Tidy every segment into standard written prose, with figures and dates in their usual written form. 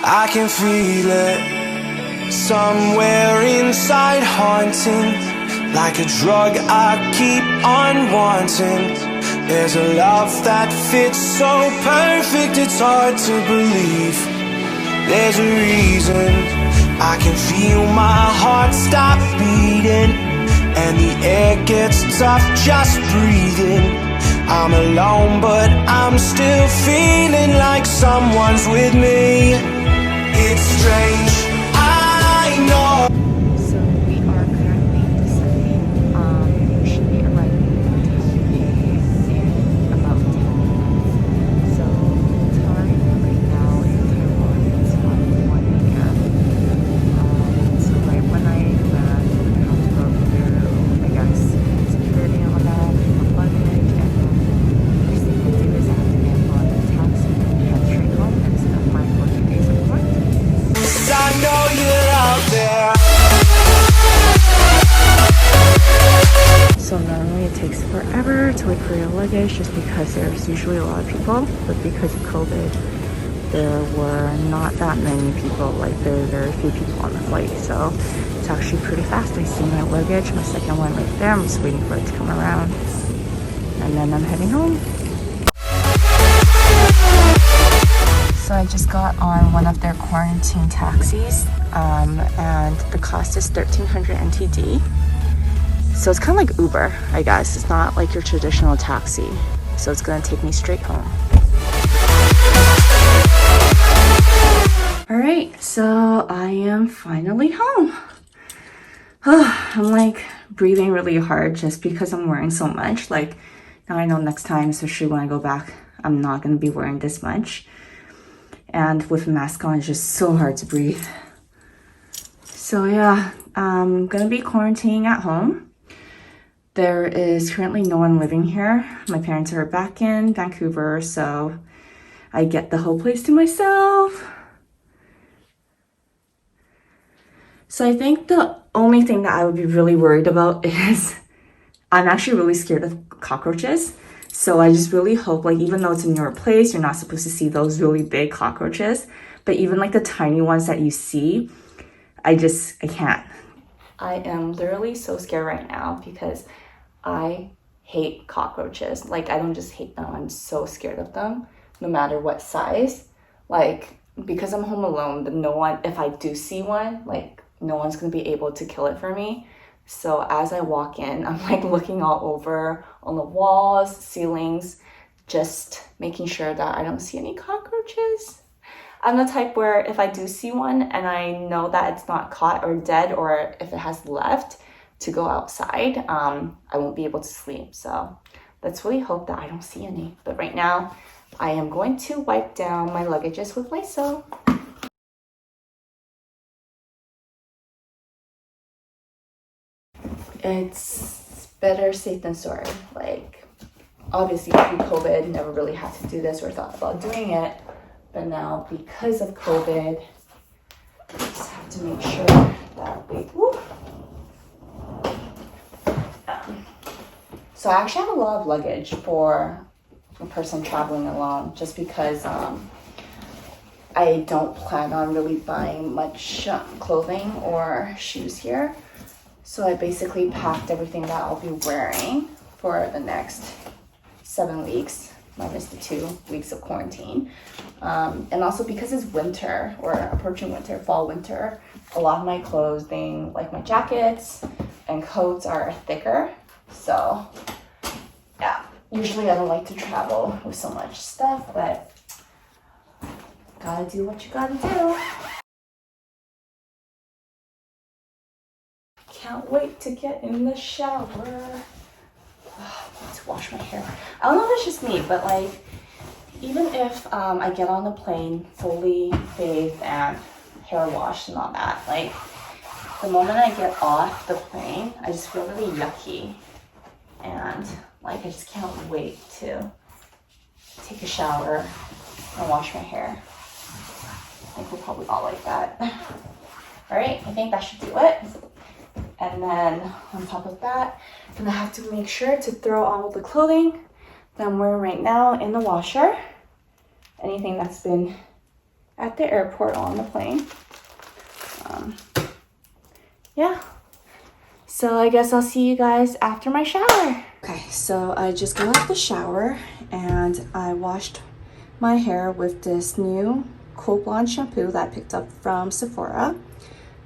I can feel it somewhere inside, haunting like a drug I keep on wanting. There's a love that fits so perfect, it's hard to believe. There's a reason I can feel my heart stop beating, and the air gets tough just breathing. I'm alone, but I'm still feeling like someone's with me. It's strange, I know. So we are currently descending. We should be arriving in Taipei in about 10 minutes. So time right now in Taiwan is about 1 a.m. So right when I land, we have to go through, I guess, security and all that, for luggage, and then next thing we'll do is I have to get on a taxi and head straight home instead of my 14 days of quarantine. I know you're out there. So normally it takes forever to wait for your luggage just because there's usually a lot of people, but because of COVID, there were not that many people, like very few people on the flight. So it's actually pretty fast. I see my luggage, my second one right there. I'm just waiting for it to come around. And then I'm heading home. So I just got on one of their quarantine taxis, and the cost is 1,300 NTD. So it's kind of like Uber, I guess. It's not like your traditional taxi. So it's gonna take me straight home. All right, so I am finally home. I'm like breathing really hard just because I'm wearing so much. Like now I know next time, especially when I go back, I'm not gonna be wearing this much. And with a mask on, it's just so hard to breathe. So yeah, I'm gonna be quarantining at home. There is currently no one living here. My parents are back in Vancouver, so I get the whole place to myself. So I think the only thing that I would be really worried about is I'm actually really scared of cockroaches. So I just really hope, like, even though it's in your place, you're not supposed to see those really big cockroaches, but even like the tiny ones that you see, I can't. I am literally so scared right now because I hate cockroaches. Like, I don't just hate them, I'm so scared of them, no matter what size. Like, because I'm home alone, no one, if I do see one, like, no one's gonna be able to kill it for me. So as I walk in, I'm like looking all over on the walls, ceilings, just making sure that I don't see any cockroaches. I'm the type where if I do see one and I know that it's not caught or dead, or if it has left to go outside, I won't be able to sleep. So let's really hope that I don't see any. But right now, I am going to wipe down my luggages with Lysol. It's better safe than sorry. Like, obviously pre-COVID, never really had to do this or thought about doing it, but now because of COVID, I just have to make sure that we, so I actually have a lot of luggage for a person traveling alone, just because I don't plan on really buying much clothing or shoes here. So I basically packed everything that I'll be wearing for the next 7 weeks, minus the 2 weeks of quarantine. And also because it's winter, or approaching winter, fall, winter, a lot of my clothing, like my jackets and coats, are thicker. So yeah, usually I don't like to travel with so much stuff, but gotta do what you gotta do. Can't wait to get in the shower. To wash my hair. I don't know if it's just me, but like, even if I get on the plane fully bathed and hair washed and all that, like, the moment I get off the plane, I just feel really yucky. And like, I just can't wait to take a shower and wash my hair. I think we're probably all like that. All right, I think that should do it. And then on top of that, I'm gonna have to make sure to throw all the clothing that I'm wearing right now in the washer. Anything that's been at the airport on the plane. Yeah. So I guess I'll see you guys after my shower. Okay, so I just got out the shower and I washed my hair with this new Cool Blonde shampoo that I picked up from Sephora,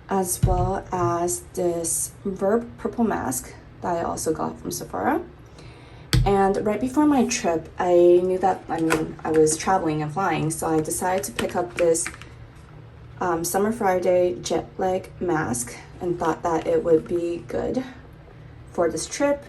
as well as this Verb Purple Mask that I also got from Sephora. And right before my trip, I knew that, I was traveling and flying, so I decided to pick up this Summer Friday jet lag mask and thought that it would be good for this trip.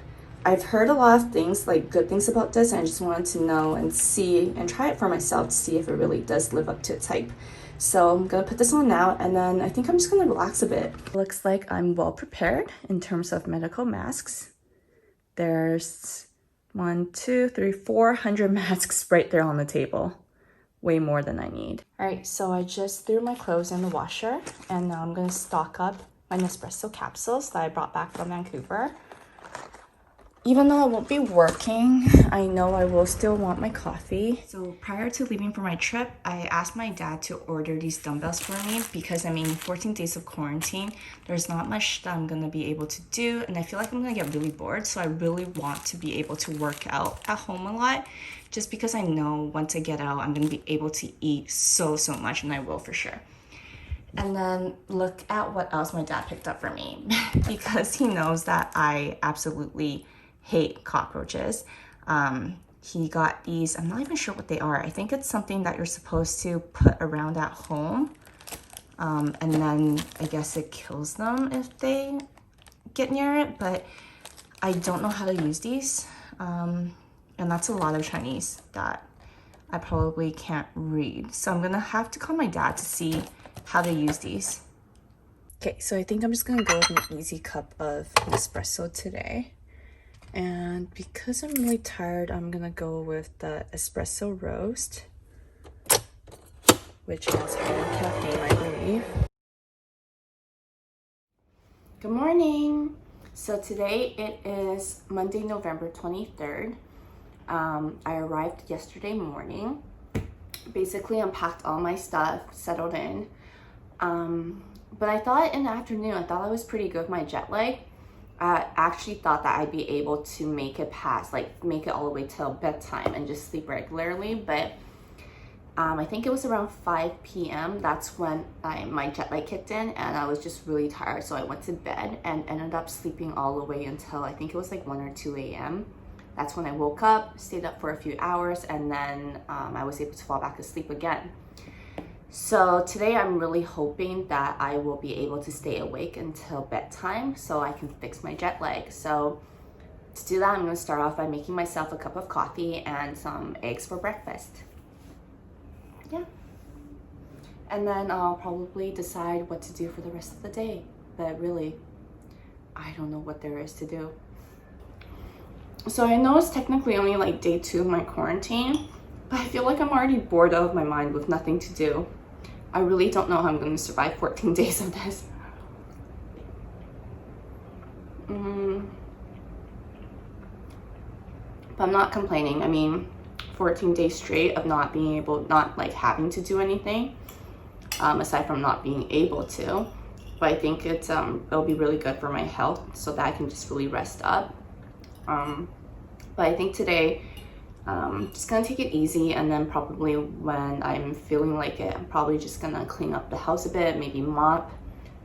I've heard a lot of things, like good things about this, and I just wanted to know and see and try it for myself to see if it really does live up to its hype. So I'm gonna put this on now, and then I think I'm just gonna relax a bit. Looks like I'm well prepared in terms of medical masks. There's 400 masks right there on the table. Way more than I need. All right, so I just threw my clothes in the washer, and now I'm gonna stock up my Nespresso capsules that I brought back from Vancouver. Even though I won't be working, I know I will still want my coffee. So prior to leaving for my trip, I asked my dad to order these dumbbells for me because 14 days of quarantine, there's not much that I'm gonna be able to do, and I feel like I'm gonna get really bored, so I really want to be able to work out at home a lot, just because I know once I get out, I'm gonna be able to eat so much, and I will for sure. And then look at what else my dad picked up for me because he knows that I absolutely hate cockroaches. He got these, I'm not even sure what they are. I think it's something that you're supposed to put around at home. And then I guess it kills them if they get near it, but I don't know how to use these. And that's a lot of Chinese that I probably can't read. So I'm gonna have to call my dad to see how to use these. Okay, so I think I'm just gonna go with an easy cup of espresso today. And because I'm really tired, I'm gonna go with the espresso roast, which has higher caffeine, I believe. Good morning. So today it is Monday, November 23rd. I arrived yesterday morning. Basically unpacked all my stuff, settled in. But I thought in the afternoon, I thought I was pretty good with my jet lag. I actually thought that I'd be able to make it past, make it all the way till bedtime and just sleep regularly. But I think it was around 5 p.m. That's when my jet lag kicked in, and I was just really tired. So I went to bed and ended up sleeping all the way until I think it was 1 or 2 a.m. That's when I woke up, stayed up for a few hours, and then I was able to fall back asleep again. So today I'm really hoping that I will be able to stay awake until bedtime so I can fix my jet lag. So to do that, I'm going to start off by making myself a cup of coffee and some eggs for breakfast. Yeah. And then I'll probably decide what to do for the rest of the day. But really, I don't know what there is to do. So I know it's technically only day 2 of my quarantine, but I feel like I'm already bored out of my mind with nothing to do. I really don't know how I'm going to survive 14 days of this. But I'm not complaining. 14 days straight of not having to do anything, aside from not being able to. But I think it'll be really good for my health so that I can just really rest up. But I think today, just gonna take it easy, and then probably when I'm feeling like it, I'm probably just gonna clean up the house a bit, maybe mop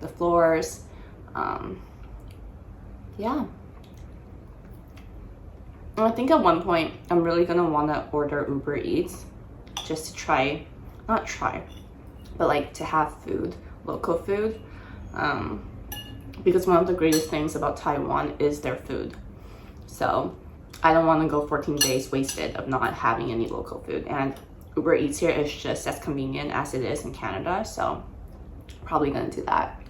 the floors. Yeah. And I think at one point I'm really gonna want to order Uber Eats just to to have food, local food, because one of the greatest things about Taiwan is their food. So I don't want to go 14 days wasted of not having any local food. And Uber Eats here is just as convenient as it is in Canada. So probably going to do that.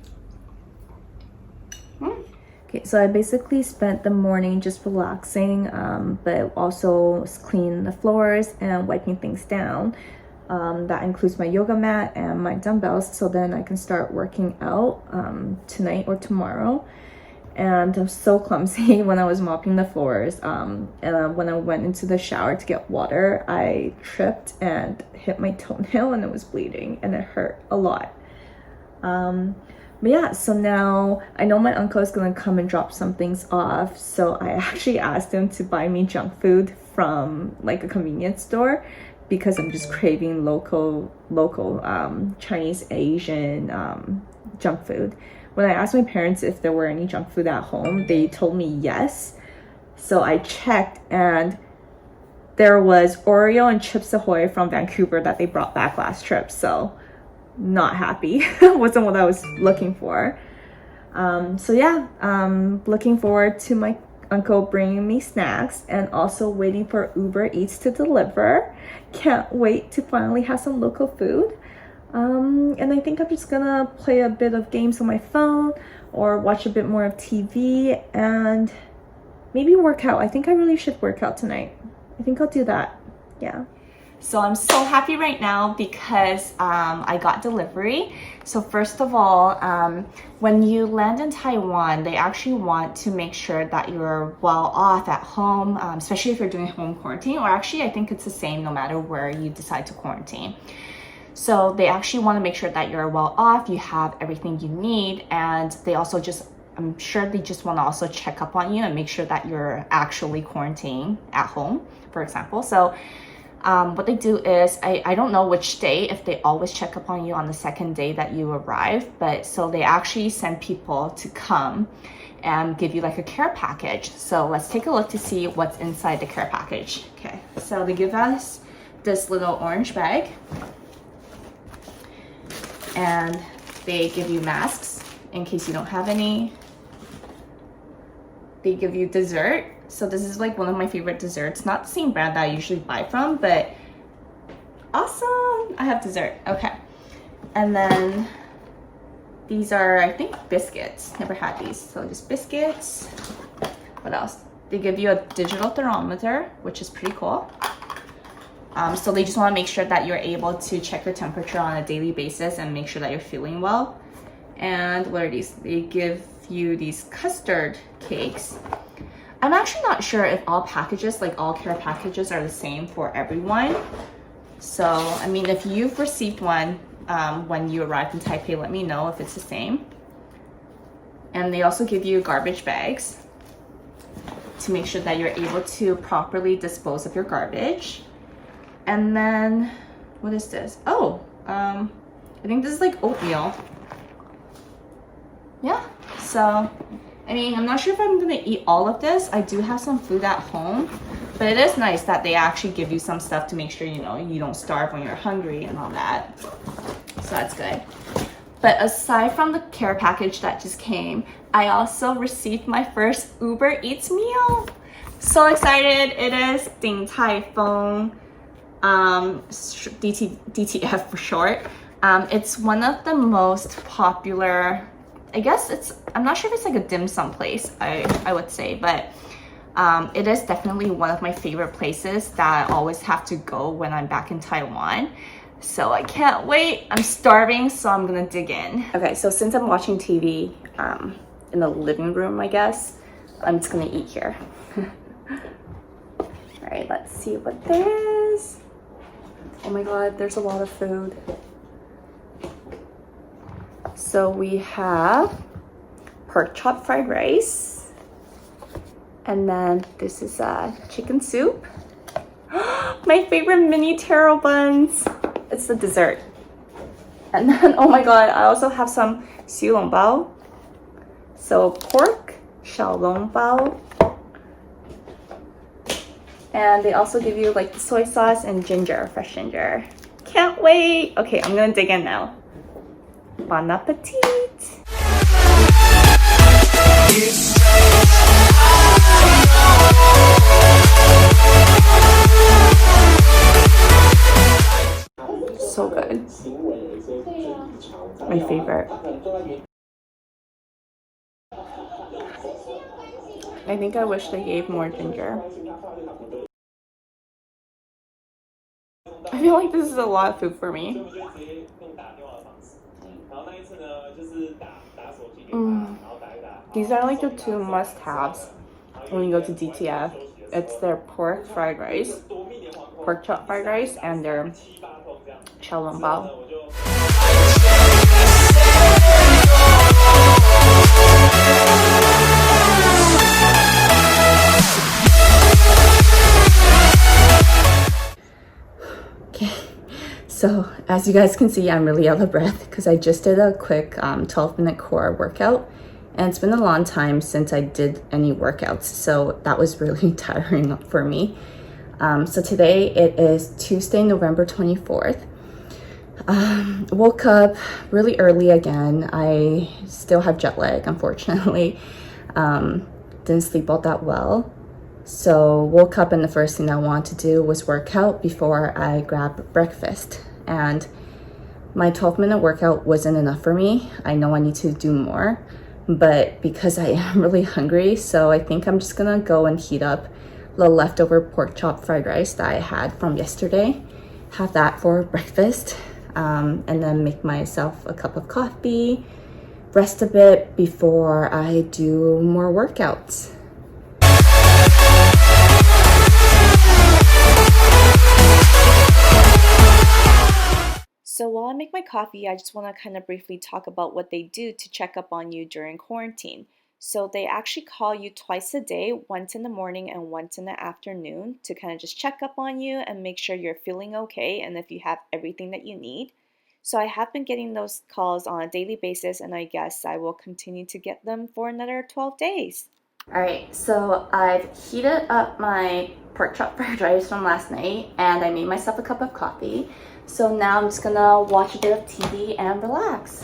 Okay, so I basically spent the morning just relaxing, but also cleaning the floors and wiping things down. That includes my yoga mat and my dumbbells, so then I can start working out tonight or tomorrow. and I'm so clumsy when I was mopping the floors. And when I went into the shower to get water, I tripped and hit my toenail and it was bleeding and it hurt a lot. But yeah, so now I know my uncle is gonna come and drop some things off, so I actually asked him to buy me junk food from like a convenience store because I'm just craving local Chinese, Asian junk food. When I asked my parents if there were any junk food at home, they told me yes. So I checked and there was Oreo and Chips Ahoy from Vancouver that they brought back last trip. So not happy. Wasn't what I was looking for. So yeah, looking forward to my uncle bringing me snacks and also waiting for Uber Eats to deliver. Can't wait to finally have some local food. And I think I'm just gonna play a bit of games on my phone or watch a bit more of TV and maybe work out. I think I really should work out tonight. I think I'll do that. Yeah. So I'm so happy right now because I got delivery. So first of all, when you land in Taiwan, they actually want to make sure that you're well off at home, especially if you're doing home quarantine, or actually I think it's the same no matter where you decide to quarantine. So they actually want to make sure that you're well off, you have everything you need, and they also I'm sure they just want to also check up on you and make sure that you're actually quarantining at home, for example. So what they do is, I don't know which day, if they always check up on you on the second day that you arrive, but so they actually send people to come and give you like a care package. So let's take a look to see what's inside the care package. Okay, so they give us this little orange bag and they give you masks in case you don't have any. They give you dessert. So this is like one of my favorite desserts. Not the same brand that I usually buy from, but awesome. I have dessert. Okay. And then these are, I think, biscuits. Never had these. So just biscuits. What else? They give you a digital thermometer, which is pretty cool. So they just want to make sure that you're able to check your temperature on a daily basis and make sure that you're feeling well. And what are these? They give you these custard cakes. I'm actually not sure if all packages, like all care packages, are the same for everyone. So, I mean, if you've received one when you arrived in Taipei, let me know if it's the same. And they also give you garbage bags to make sure that you're able to properly dispose of your garbage. And then, what is this? Oh, I think this is like oatmeal. Yeah, so, I mean, I'm not sure if I'm gonna eat all of this. I do have some food at home, but it is nice that they actually give you some stuff to make sure, you know, you don't starve when you're hungry and all that. So that's good. But aside from the care package that just came, I also received my first Uber Eats meal. So excited. It is Ding Tai Fung, DTF for short. It's one of the most popular, I guess I'm not sure if it's like a dim sum place, I would say, but it is definitely one of my favorite places that I always have to go when I'm back in Taiwan. So I can't wait. I'm starving, so I'm gonna dig in. Okay, so since I'm watching TV in the living room, I guess, I'm just gonna eat here. All right, let's see what there is. Oh my God, there's a lot of food. So we have pork chop fried rice. And then this is chicken soup. My favorite mini taro buns. It's the dessert. And then, oh my God, I also have some xiaolongbao. So pork, xiaolongbao. And they also give you like soy sauce and ginger, fresh ginger. Can't wait. Okay, I'm gonna dig in now. Bon appetit! So good. My favorite. I think I wish they gave more ginger. I feel like this is a lot of food for me. These are like the two must-haves when you go to DTF. It's their pork fried rice, pork chop fried rice, and their xiao long bao. Okay, so as you guys can see, I'm really out of breath because I just did a quick 12-minute core workout, and it's been a long time since I did any workouts, so that was really tiring for me. So today it is Tuesday, November 24th. Woke up really early again. I still have jet lag, unfortunately. Didn't sleep all that well. So woke up and the first thing I wanted to do was work out before I grabbed breakfast. And my 12-minute workout wasn't enough for me. I know I need to do more, but because I am really hungry, so I think I'm just gonna go and heat up the leftover pork chop fried rice that I had from yesterday. Have that for breakfast, and then make myself a cup of coffee, rest a bit before I do more workouts. So while I make my coffee, I just want to kind of briefly talk about what they do to check up on you during quarantine. So they actually call you twice a day, once in the morning and once in the afternoon, to kind of just check up on you and make sure you're feeling okay and if you have everything that you need. So I have been getting those calls on a daily basis, and I guess I will continue to get them for another 12 days. Alright, so I've heated up my pork chop fried rice from last night and I made myself a cup of coffee. So now I'm just gonna watch a bit of TV and relax.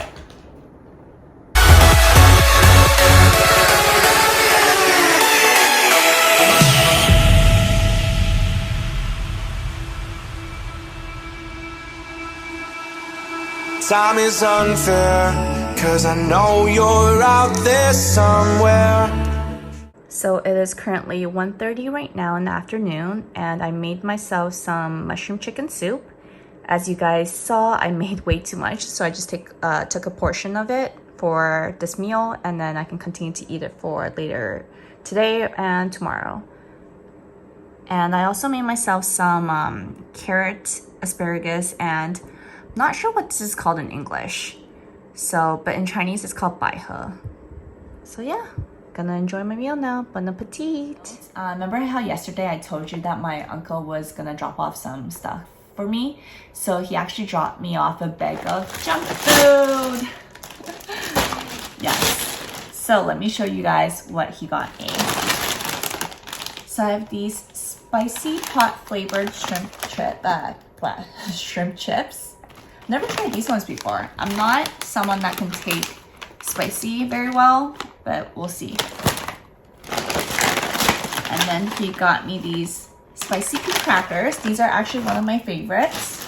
Time is unfair, 'cause I know you're out there somewhere. So it is currently 1:30 right now in the afternoon, and I made myself some mushroom chicken soup. As you guys saw, I made way too much, so I just took a portion of it for this meal, and then I can continue to eat it for later today and tomorrow. And I also made myself some carrot, asparagus, and I'm not sure what this is called in English. So, but in Chinese it's called baihe. So yeah, gonna enjoy my meal now. Bon appetit! Remember how yesterday I told you that my uncle was gonna drop off some stuff for me? So he actually dropped me off a bag of junk food. Yes. So let me show you guys what he got me. So I have these spicy pot flavored shrimp chips. Never tried these ones before. I'm not someone that can take spicy very well, but we'll see. And then he got me these spicy pea crackers. These are actually one of my favorites.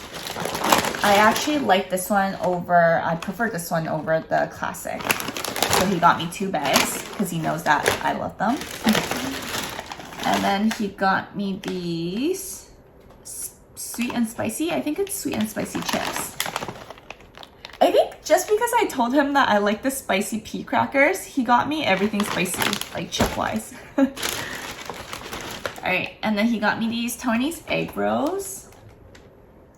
I actually like this one over, I prefer this one over the classic. So he got me 2 bags because he knows that I love them. And then he got me these sweet and spicy, I think it's sweet and spicy chips. I think just because I told him that I like the spicy pea crackers, he got me everything spicy, like chip-wise. Alright, and then he got me these Tony's egg rolls.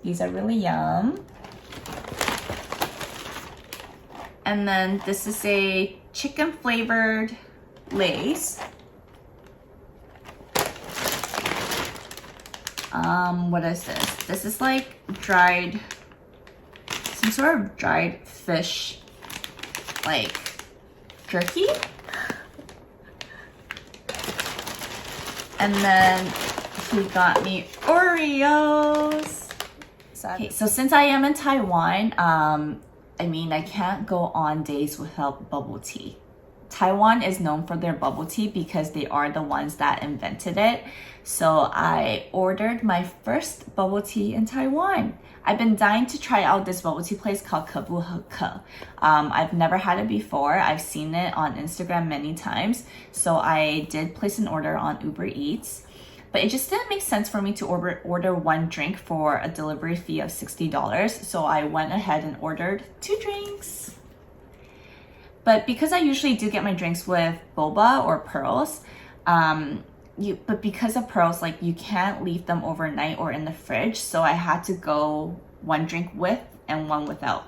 These are really yum. And then this is a chicken flavored Lay's. What is this? This is like some sort of dried fish, like jerky. And then he got me Oreos. Okay, so since I am in Taiwan, I mean, I can't go on days without bubble tea. Taiwan is known for their bubble tea because they are the ones that invented it. So I ordered my first bubble tea in Taiwan. I've been dying to try out this bubble tea place called Ke. I've never had it before. I've seen it on Instagram many times. So I did place an order on Uber Eats. But it just didn't make sense for me to order one drink for a delivery fee of $60. So I went ahead and ordered 2 drinks. But because I usually do get my drinks with boba or pearls, but because of pearls, like you can't leave them overnight or in the fridge, so I had to go one drink with and one without.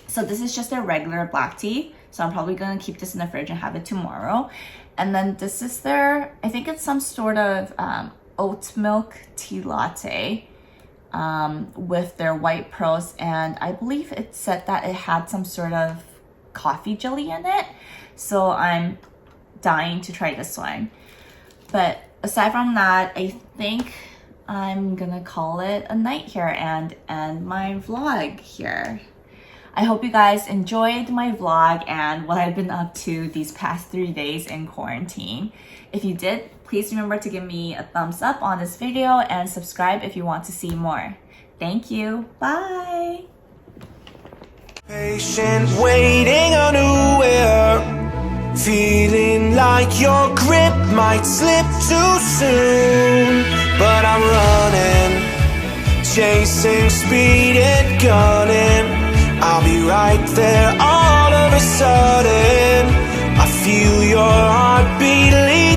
So this is just a regular black tea, so I'm probably gonna keep this in the fridge and have it tomorrow. And then this is their, I think it's some sort of oat milk tea latte with their white pearls, and I believe it said that it had some sort of coffee jelly in it, so I'm dying to try this one. But aside from that, I think I'm gonna call it a night here and end my vlog here. I hope you guys enjoyed my vlog and what I've been up to these past 3 days in quarantine. If you did, please remember to give me a thumbs up on this video and subscribe if you want to see more. Thank you. Bye. Patient, waiting unaware, feeling like your grip might slip too soon. But I'm running, chasing speed and gunning. I'll be right there all of a sudden.